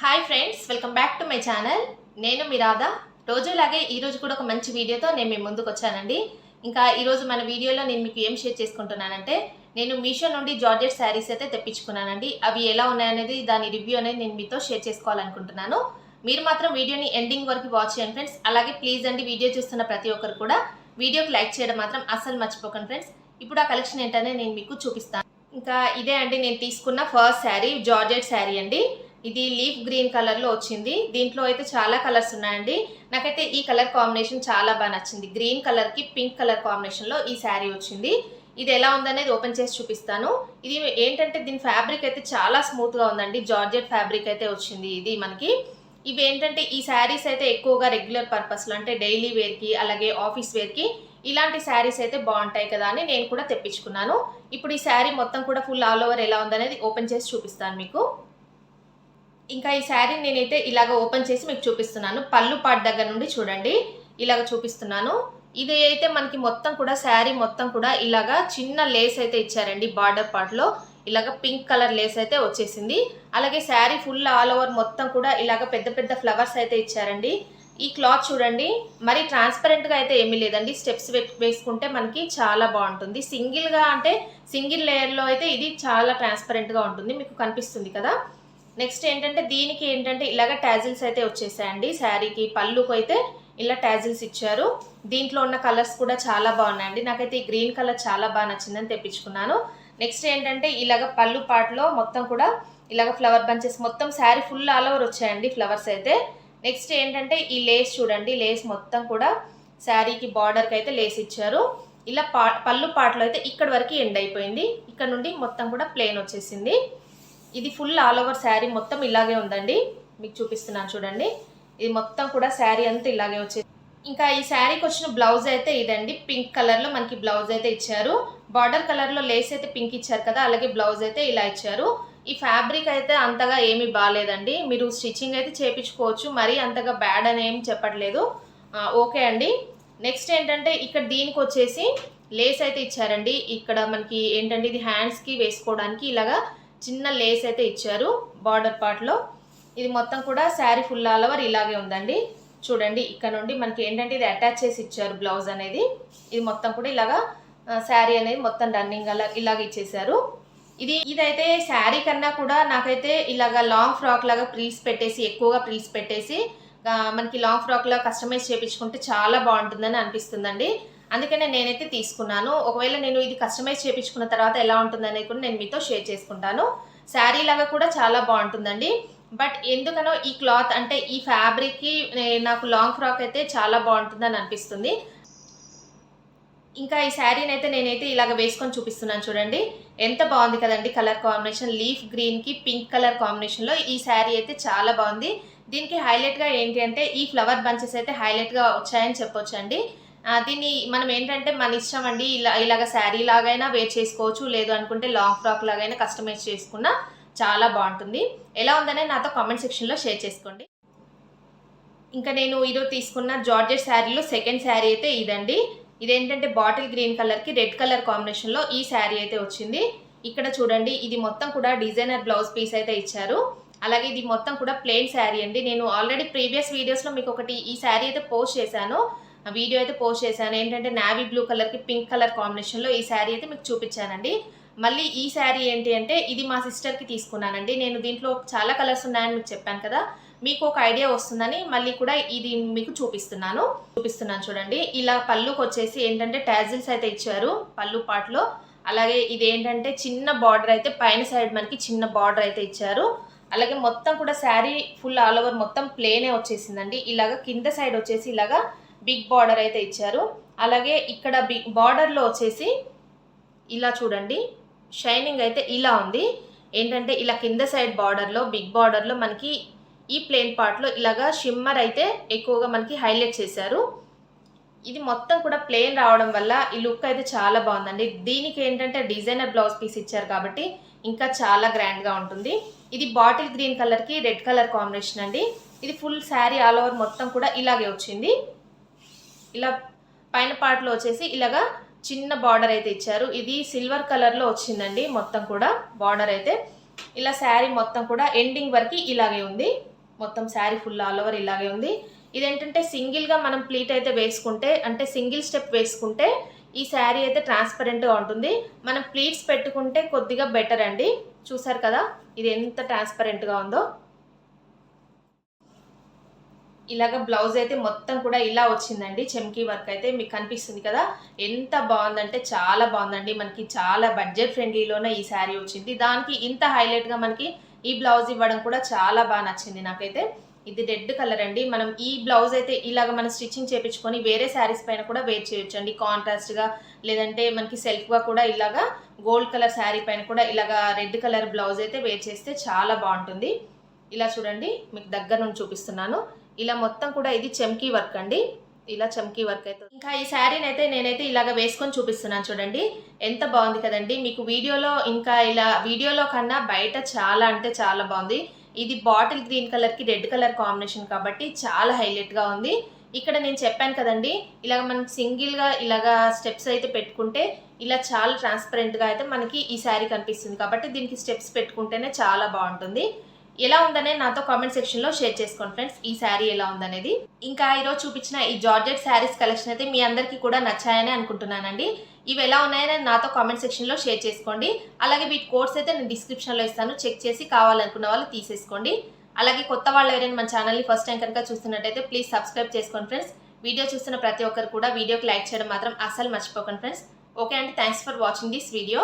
Hi friends, welcome back to my channel. నేను మీ రాధా. రోజులాగే ఈరోజు కూడా ఒక మంచి వీడియోతో నేను మీ ముందుకు వచ్చానండి. ఇంకా ఈరోజు మన వీడియోలో నేను మీకు ఏం షేర్ చేసుకుంటున్నానంటే, నేను మీషో నుండి జార్జెట్ శారీస్ అయితే తెప్పించుకున్నానండి. అవి ఎలా ఉన్నాయనేది దాని రివ్యూ అనేది నేను మీతో షేర్ చేసుకోవాలనుకుంటున్నాను. మీరు మాత్రం వీడియోని ఎండింగ్ వరకు వాచ్ చేయండి ఫ్రెండ్స్. అలాగే ప్లీజ్ అండి, వీడియో చూస్తున్న ప్రతి ఒక్కరు కూడా వీడియోకి లైక్ చేయడం మాత్రం అస్సలు మర్చిపోకండి ఫ్రెండ్స్. ఇప్పుడు ఆ కలెక్షన్ ఏంటనే నేను మీకు చూపిస్తాను. ఇంకా ఇదే అండి నేను తీసుకున్న ఫస్ట్ శారీ, జార్జెట్ శారీ అండి. ఇది లీఫ్ గ్రీన్ కలర్ లో వచ్చింది. దీంట్లో అయితే చాలా కలర్స్ ఉన్నాయండి. నాకైతే ఈ కలర్ కాంబినేషన్ చాలా బాగా నచ్చింది. గ్రీన్ కలర్ కి పింక్ కలర్ కాంబినేషన్ లో ఈ శారీ వచ్చింది. ఇది ఎలా ఉందనేది ఓపెన్ చేసి చూపిస్తాను. ఇది ఏంటంటే దీని ఫ్యాబ్రిక్ అయితే చాలా స్మూత్ గా ఉందండి. జార్జెట్ ఫ్యాబ్రిక్ అయితే వచ్చింది ఇది మనకి. ఇవి ఏంటంటే ఈ శారీస్ అయితే ఎక్కువగా రెగ్యులర్ పర్పస్ లో, అంటే డైలీ వేర్ కి అలాగే ఆఫీస్ వేర్ కి ఇలాంటి శారీస్ అయితే బాగుంటాయి కదా అని నేను కూడా తెప్పించుకున్నాను. ఇప్పుడు ఈ శారీ మొత్తం కూడా ఫుల్ ఆల్ ఓవర్ ఎలా ఉందనేది ఓపెన్ చేసి చూపిస్తాను మీకు. ఇంకా ఈ శారీ నేనైతే ఇలాగ ఓపెన్ చేసి మీకు చూపిస్తున్నాను. పళ్ళు పాట్ దగ్గర నుండి చూడండి, ఇలాగ చూపిస్తున్నాను. ఇది అయితే మనకి మొత్తం కూడా శారీ మొత్తం కూడా ఇలాగా చిన్న లేస్ అయితే ఇచ్చారండి. బార్డర్ పార్ట్ లో ఇలాగ పింక్ కలర్ లేస్ అయితే వచ్చేసింది. అలాగే శారీ ఫుల్ ఆల్ ఓవర్ మొత్తం కూడా ఇలాగ పెద్ద పెద్ద ఫ్లవర్స్ అయితే ఇచ్చారండి. ఈ క్లాత్ చూడండి, మరి ట్రాన్స్పరెంట్ గా అయితే ఏమీ లేదండి. స్టెప్స్ వేసుకుంటే మనకి చాలా బాగుంటుంది. సింగిల్ గా అంటే సింగిల్ లేయర్ లో అయితే ఇది చాలా ట్రాన్స్పరెంట్ గా ఉంటుంది, మీకు కనిపిస్తుంది కదా. నెక్స్ట్ ఏంటంటే దీనికి ఏంటంటే ఇలాగ టాజిల్స్ అయితే వచ్చేసాయండి. శారీకి పళ్ళుకు అయితే ఇలా టాజిల్స్ ఇచ్చారు. దీంట్లో ఉన్న కలర్స్ కూడా చాలా బాగున్నాయండి. నాకైతే ఈ గ్రీన్ కలర్ చాలా బాగా నచ్చిందని తెప్పించుకున్నాను. నెక్స్ట్ ఏంటంటే ఇలాగ పళ్ళు పాటలో మొత్తం కూడా ఇలాగ ఫ్లవర్ బంచెస్ మొత్తం శారీ ఫుల్ ఆల్ ఓవర్ వచ్చాయండి ఫ్లవర్స్ అయితే. నెక్స్ట్ ఏంటంటే ఈ లేస్ చూడండి, లేస్ మొత్తం కూడా శారీకి బార్డర్కి అయితే లేస్ ఇచ్చారు. ఇలా పళ్ళు పాటలో అయితే ఇక్కడ వరకు ఎండ్ అయిపోయింది. ఇక్కడ నుండి మొత్తం కూడా ప్లెయిన్ వచ్చేసింది. ఇది ఫుల్ ఆల్ ఓవర్ శారీ మొత్తం ఇలాగే ఉందండి. మీకు చూపిస్తున్నాను చూడండి. ఇది మొత్తం కూడా శారీ అంతా ఇలాగే వచ్చేది. ఇంకా ఈ శారీకి వచ్చిన బ్లౌజ్ అయితే ఇదండి. పింక్ కలర్ లో మనకి బ్లౌజ్ అయితే ఇచ్చారు. బార్డర్ కలర్ లో లేస్ అయితే పింక్ ఇచ్చారు కదా, అలాగే బ్లౌజ్ అయితే ఇలా ఇచ్చారు. ఈ ఫ్యాబ్రిక్ అయితే అంతగా ఏమీ బాగాలేదండి. మీరు స్టిచ్చింగ్ అయితే చేయించుకోవచ్చు, మరీ అంతగా బ్యాడ్ అని ఏం చెప్పట్లేదు. ఓకే అండి. నెక్స్ట్ ఏంటంటే ఇక్కడ దీనికి వచ్చేసి లేస్ అయితే ఇచ్చారండి. ఇక్కడ మనకి ఏంటంటే ఇది హ్యాండ్స్ కి వేసుకోవడానికి ఇలాగా చిన్న లేస్ అయితే ఇచ్చారు బార్డర్ పార్ట్ లో. ఇది మొత్తం కూడా శారీ ఫుల్ ఆల్ ఓవర్ ఇలాగే ఉందండి. చూడండి ఇక్కడ నుండి మనకి ఏంటంటే ఇది అటాచ్ చేసి ఇచ్చారు బ్లౌజ్ అనేది. ఇది మొత్తం కూడా ఇలాగా శారీ అనేది మొత్తం రన్నింగ్ అలా ఇలాగ ఇచ్చేసారు. ఇదైతే శారీ కన్నా కూడా నాకైతే ఇలాగా లాంగ్ ఫ్రాక్ లాగా ప్రిల్స్ పెట్టేసి, ఎక్కువగా ప్రిల్స్ పెట్టేసి మనకి లాంగ్ ఫ్రాక్ లాగా కస్టమైజ్ చేయించుకుంటే చాలా బాగుంటుందని అనిపిస్తుందండి. అందుకనే నేనైతే తీసుకున్నాను. ఒకవేళ నేను ఇది కస్టమైజ్ చేయించుకున్న తర్వాత ఎలా ఉంటుందనేది కూడా నేను మీతో షేర్ చేసుకుంటాను. శారీ లాగా కూడా చాలా బాగుంటుందండి. బట్ ఎందుకనో ఈ క్లాత్ అంటే ఈ ఫ్యాబ్రిక్కి నాకు లాంగ్ ఫ్రాక్ అయితే చాలా బాగుంటుందని అనిపిస్తుంది. ఇంకా ఈ శారీని అయితే నేనైతే ఇలాగ వేసుకొని చూపిస్తున్నాను చూడండి. ఎంత బాగుంది కదండి కలర్ కాంబినేషన్. లీఫ్ గ్రీన్ కి పింక్ కలర్ కాంబినేషన్ లో ఈ శారీ అయితే చాలా బాగుంది. దీనికి హైలైట్ గా ఏంటి అంటే ఈ ఫ్లవర్ బంచెస్ అయితే హైలైట్ గా వచ్చాయని చెప్పొచ్చు అండి. దీన్ని మనం ఏంటంటే మన ఇష్టం అండి. ఇలాగ శారీ లాగైనా వేర్ చేసుకోవచ్చు, లేదు అనుకుంటే లాంగ్ ఫ్రాక్ లాగైనా కస్టమైజ్ చేసుకున్నా చాలా బాగుంటుంది. ఎలా ఉందనే నాతో కామెంట్ సెక్షన్లో షేర్ చేసుకోండి. ఇంకా నేను ఈరోజు తీసుకున్న జార్జెట్ శారీలో సెకండ్ శారీ అయితే ఇదండి. ఇదేంటంటే బాటిల్ గ్రీన్ కలర్కి రెడ్ కలర్ కాంబినేషన్లో ఈ శారీ అయితే వచ్చింది. ఇక్కడ చూడండి, ఇది మొత్తం కూడా డిజైనర్ బ్లౌజ్ పీస్ అయితే ఇచ్చారు. అలాగే ఇది మొత్తం కూడా ప్లెయిన్ శారీ అండి. నేను ఆల్రెడీ ప్రీవియస్ వీడియోస్లో మీకు ఒకటి ఈ శారీ అయితే పోస్ట్ చేశాను, వీడియో అయితే పోస్ట్ చేశాను. ఏంటంటే నావీ బ్లూ కలర్కి పింక్ కలర్ కాంబినేషన్లో ఈ శారీ అయితే మీకు చూపించానండి. మళ్ళీ ఈ శారీ ఏంటి అంటే ఇది మా సిస్టర్కి తీసుకున్నానండి. నేను దీంట్లో చాలా కలర్స్ ఉన్నాయని మీకు చెప్పాను కదా, మీకు ఒక ఐడియా వస్తుందని మళ్ళీ కూడా ఇది మీకు చూపిస్తున్నాను చూడండి. ఇలా పళ్ళుకి వచ్చేసి ఏంటంటే టాజిల్స్ అయితే ఇచ్చారు పళ్ళు పాటలో. అలాగే ఇది ఏంటంటే చిన్న బార్డర్ అయితే పైన సైడ్ మనకి చిన్న బార్డర్ అయితే ఇచ్చారు. అలాగే మొత్తం కూడా శారీ ఫుల్ ఆల్ ఓవర్ మొత్తం ప్లేనే వచ్చేసిందండి. ఇలాగ కింద సైడ్ వచ్చేసి ఇలాగా బిగ్ బార్డర్ అయితే ఇచ్చారు. అలాగే ఇక్కడ బిగ్ బార్డర్లో వచ్చేసి ఇలా చూడండి షైనింగ్ అయితే ఇలా ఉంది. ఏంటంటే ఇలా కింద సైడ్ బార్డర్లో బిగ్ బార్డర్లో మనకి ఈ ప్లెయిన్ పార్ట్లో ఇలాగా షిమ్మర్ అయితే ఎక్కువగా మనకి హైలైట్ చేశారు. ఇది మొత్తం కూడా ప్లెయిన్ రావడం వల్ల ఈ లుక్ అయితే చాలా బాగుందండి. దీనికి ఏంటంటే డిజైనర్ బ్లౌజ్ పీస్ ఇచ్చారు కాబట్టి ఇంకా చాలా గ్రాండ్గా ఉంటుంది. ఇది బాటిల్ గ్రీన్ కలర్కి రెడ్ కలర్ కాంబినేషన్ అండి. ఇది ఫుల్ శారీ ఆల్ ఓవర్ మొత్తం కూడా ఇలాగే వచ్చింది. ఇలా పైన పార్ట్లో వచ్చేసి ఇలాగా చిన్న బార్డర్ అయితే ఇచ్చారు. ఇది సిల్వర్ కలర్లో వచ్చిందండి మొత్తం కూడా బార్డర్ అయితే. ఇలా శారీ మొత్తం కూడా ఎండింగ్ వరకు ఇలాగే ఉంది. మొత్తం శారీ ఫుల్ ఆల్ ఓవర్ ఇలాగే ఉంది. ఇదేంటంటే సింగిల్గా మనం ప్లీట్ అయితే వేసుకుంటే, అంటే సింగిల్ స్టెప్ వేసుకుంటే ఈ శారీ అయితే ట్రాన్స్పరెంట్గా ఉంటుంది. మనం ప్లీట్స్ పెట్టుకుంటే కొద్దిగా బెటర్ అండి. చూసారు కదా ఇది ఎంత ట్రాన్స్పరెంట్గా ఉందో. ఇలాగ బ్లౌజ్ అయితే మొత్తం కూడా ఇలా వచ్చిందండి. చెమ్కీ వర్క్ అయితే మీకు కనిపిస్తుంది కదా, ఎంత బాగుందంటే చాలా బాగుందండి. మనకి చాలా బడ్జెట్ ఫ్రెండ్లీలోనే ఈ శారీ వచ్చింది. దానికి ఇంత హైలైట్గా మనకి ఈ బ్లౌజ్ ఇవ్వడం కూడా చాలా బాగా నచ్చింది నాకైతే. ఇది రెడ్ కలర్ అండి. మనం ఈ బ్లౌజ్ అయితే ఇలాగ మనం స్టిచ్చింగ్ చేయించుకొని వేరే శారీస్ పైన కూడా వేర్ చేయొచ్చు అండి, కాంట్రాస్ట్గా. లేదంటే మనకి సెల్ఫ్గా కూడా ఇలాగా గోల్డ్ కలర్ శారీ పైన కూడా ఇలాగా రెడ్ కలర్ బ్లౌజ్ అయితే వేర్ చేస్తే చాలా బాగుంటుంది. ఇలా చూడండి, మీకు దగ్గర నుంచి చూపిస్తున్నాను. ఇలా మొత్తం కూడా ఇది చెమ్కీ వర్క్ అండి. ఇలా చెమ్కీ వర్క్ అయితే ఇంకా ఈ శారీని అయితే నేనైతే ఇలాగ వేసుకొని చూపిస్తున్నాను చూడండి, ఎంత బాగుంది కదండి. మీకు వీడియోలో ఇంకా ఇలా వీడియోలో కన్నా బయట చాలా అంటే చాలా బాగుంది. ఇది బాటిల్ గ్రీన్ కలర్కి రెడ్ కలర్ కాంబినేషన్ కాబట్టి చాలా హైలైట్గా ఉంది. ఇక్కడ నేను చెప్పాను కదండి, ఇలాగ మనం సింగిల్గా ఇలాగా స్టెప్స్ అయితే పెట్టుకుంటే ఇలా చాలా ట్రాన్స్పరెంట్గా అయితే మనకి ఈ శారీ కనిపిస్తుంది. కాబట్టి దీనికి స్టెప్స్ పెట్టుకుంటేనే చాలా బాగుంటుంది. ఎలా ఉందనే నాతో కామెంట్ సెక్షన్లో షేర్ చేసుకోండి ఫ్రెండ్స్, ఈ శారీ ఎలా ఉందనేది. ఇంకా ఈరోజు చూపించిన ఈ జార్జెట్ శారీస్ కలెక్షన్ అయితే మీ అందరికీ కూడా నచ్చాయని అనుకుంటున్నానండి. ఇవి ఎలా ఉన్నాయని నాతో కామెంట్ సెక్షన్లో షేర్ చేసుకోండి. అలాగే వీటి కోడ్స్ అయితే నేను డిస్క్రిప్షన్లో ఇస్తాను, చెక్ చేసి కావాలనుకున్న వాళ్ళు తీసేసుకోండి. అలాగే కొత్త వాళ్ళు ఎవరైనా మన ఛానల్ని ఫస్ట్ టైం కనుక చూస్తున్నట్టయితే ప్లీజ్ సబ్స్క్రైబ్ చేసుకోండి ఫ్రెండ్స్. వీడియో చూస్తున్న ప్రతి ఒక్కరు కూడా వీడియోకి లైక్ చేయడం మాత్రం అస్సలు మర్చిపోకండి ఫ్రెండ్స్. ఓకే అండి, thanks for watching this video.